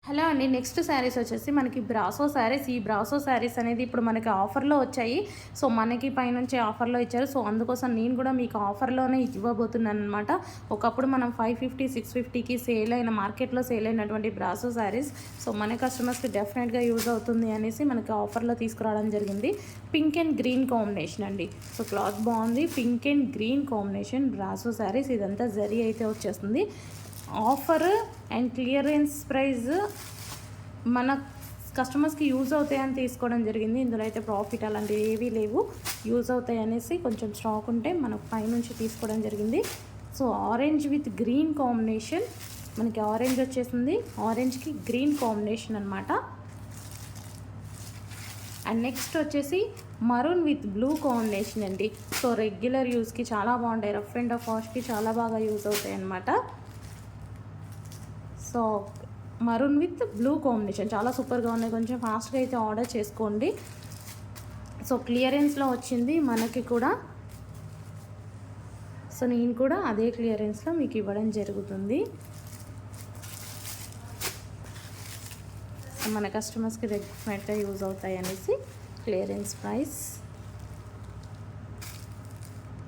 Hello అండి. Next saris వచ్చేసి మనకి బ్రాసో శారీస్. ఈ బ్రాసో శారీస్ అనేది ఇప్పుడు మనకి ఆఫర్‌లో వచ్చాయి. సో, మనకి పైనుంచి ఆఫర్‌లో ఇచ్చారు. సో, అందుకోసం నేను కూడా మీకు ఆఫర్‌లోనే ఇవ్వబోతున్నాననమాట. ఒకప్పుడు మనం 550, 650కి మార్కెట్‌లో సేల్ అయినటువంటి బ్రాసో శారీస్. సో, మన కస్టమర్స్‌కి డెఫినెట్‌గా యూజ్ అవుతుంది అనేసి మనకి ఆఫర్‌లో తీసుకురావడం జరిగింది. పింక్ అండ్ గ్రీన్ కాంబినేషన్ అండి. సో, క్లాత్ బాగుంది. Pink and green combination brasso saris. ఇదంతా జరీ అయితే వచ్చేస్తుంది. ఆఫర్ అండ్ క్లియరెన్స్ ప్రైస్ మన కస్టమర్స్కి యూజ్ అవుతాయని తీసుకోవడం జరిగింది. ఇందులో అయితే ప్రాఫిట్ అలాంటివి ఏవీ లేవు. యూజ్ అవుతాయి అనేసి కొంచెం స్టాక్ ఉంటే మనకు పైనుంచి తీసుకోవడం జరిగింది. So, orange with green combination. మనకి ఆరెంజ్ వచ్చేసింది. ఆరెంజ్కి గ్రీన్ కాంబినేషన్ అనమాట. అండ్ నెక్స్ట్ వచ్చేసి మరూన్ విత్ బ్లూ కాంబినేషన్ అండి. సో, రెగ్యులర్ యూస్కి చాలా బాగుంటాయి. రఫ్ అండ్ టఫ్ వాష్కి చాలా బాగా యూజ్ అవుతాయి అన్నమాట. So, maroon with blue combination చాలా సూపర్గా ఉన్నాయి. కొంచెం ఫాస్ట్గా అయితే ఆర్డర్ చేసుకోండి. సో, క్లియరెన్స్లో వచ్చింది మనకి కూడా. సో, నేను కూడా అదే క్లియరెన్స్లో మీకు ఇవ్వడం జరుగుతుంది. మన కస్టమర్స్కి డెఫినెట్గా యూజ్ అవుతాయి అనేసి క్లియరెన్స్ ప్రైస్.